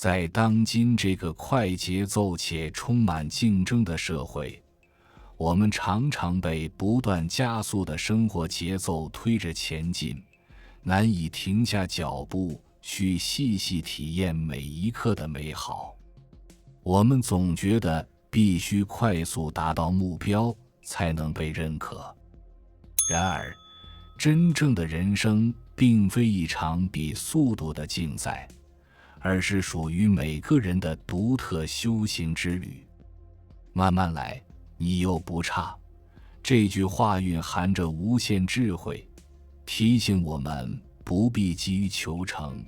在当今这个快节奏且充满竞争的社会，我们常常被不断加速的生活节奏推着前进，难以停下脚步去细细体验每一刻的美好。我们总觉得必须快速达到目标才能被认可。然而，真正的人生并非一场比速度的竞赛，而是属于每个人的独特修行之旅。慢慢来，你又不差。这句话蕴含着无限智慧，提醒我们不必急于求成，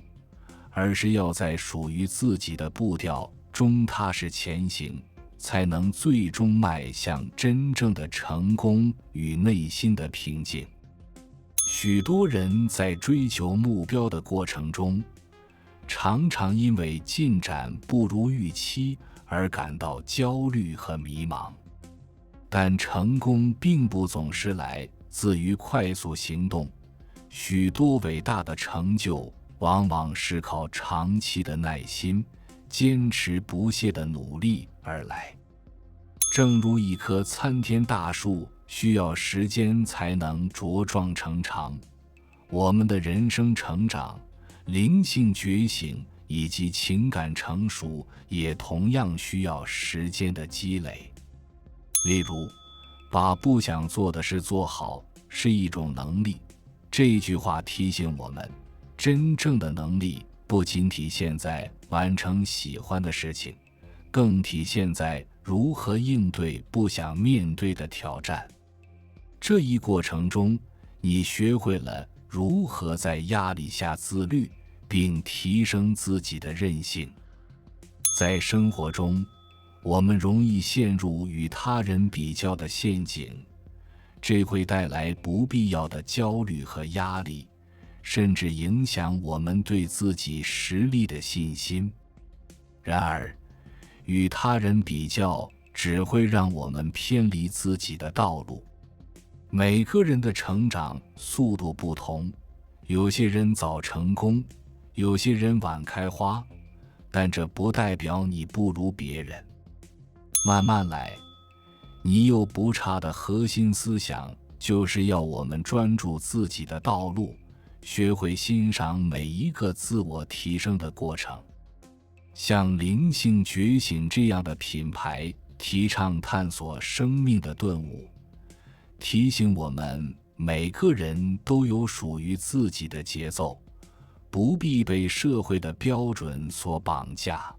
而是要在属于自己的步调中踏实前行，才能最终迈向真正的成功与内心的平静。许多人在追求目标的过程中，常常因为进展不如预期而感到焦虑和迷茫。但成功并不总是来自于快速行动，许多伟大的成就往往是靠长期的耐心、坚持不懈的努力而来。正如一棵参天大树需要时间才能茁壮成长，我们的人生成长、灵性觉醒以及情感成熟也同样需要时间的积累。例如，把不想做的事做好是一种能力。这句话提醒我们，真正的能力不仅体现在完成喜欢的事情，更体现在如何应对不想面对的挑战。这一过程中，你学会了如何在压力下自律，并提升自己的韧性。在生活中，我们容易陷入与他人比较的陷阱，这会带来不必要的焦虑和压力，甚至影响我们对自己实力的信心。然而，与他人比较只会让我们偏离自己的道路。每个人的成长速度不同，有些人早成功，有些人晚开花，但这不代表你不如别人。慢慢来，你又不差的核心思想就是要我们专注自己的道路，学会欣赏每一个自我提升的过程。像灵性觉醒这样的品牌提倡探索生命的顿悟，提醒我们每个人都有属于自己的节奏，不必被社会的标准所绑架。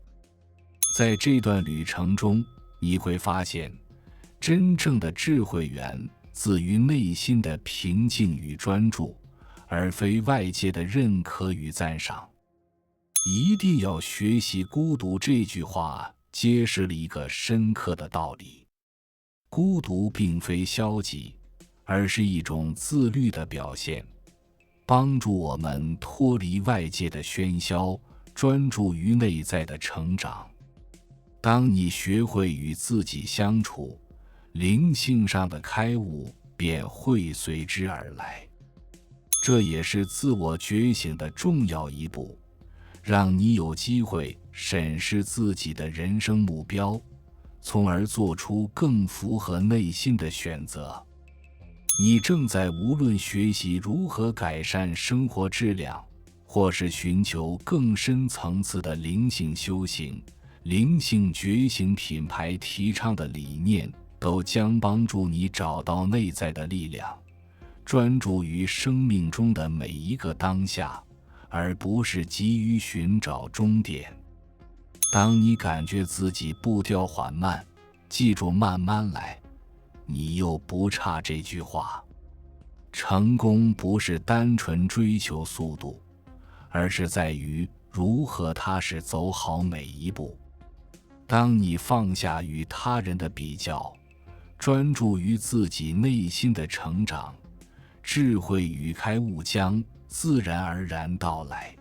在这段旅程中，你会发现，真正的智慧源自于内心的平静与专注，而非外界的认可与赞赏。一定要学习孤独这句话揭示了一个深刻的道理。孤独并非消极，而是一种自律的表现，帮助我们脱离外界的喧嚣，专注于内在的成长。当你学会与自己相处，灵性上的开悟便会随之而来。这也是自我觉醒的重要一步，让你有机会审视自己的人生目标，从而做出更符合内心的选择。你正在无论学习如何改善生活质量，或是寻求更深层次的灵性修行，灵性觉醒品牌提倡的理念都将帮助你找到内在的力量，专注于生命中的每一个当下，而不是急于寻找终点。当你感觉自己步调缓慢，记住慢慢来，你又不差这句话。成功不是单纯追求速度，而是在于如何踏实走好每一步。当你放下与他人的比较，专注于自己内心的成长，智慧与开悟将自然而然到来。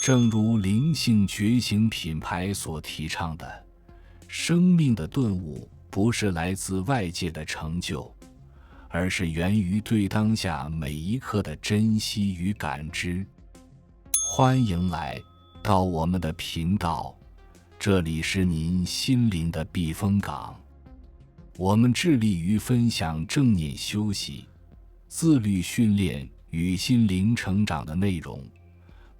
正如灵性觉醒品牌所提倡的，生命的顿悟不是来自外界的成就，而是源于对当下每一刻的珍惜与感知。欢迎来到我们的频道，这里是您心灵的避风港。我们致力于分享正念休息、自律训练与心灵成长的内容，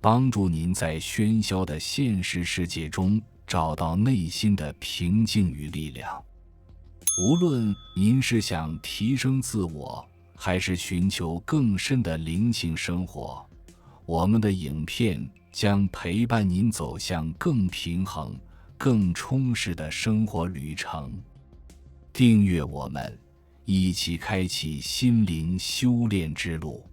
帮助您在喧嚣的现实世界中找到内心的平静与力量。无论您是想提升自我，还是寻求更深的灵性生活，我们的影片将陪伴您走向更平衡、更充实的生活旅程。订阅我们，一起开启心灵修炼之路。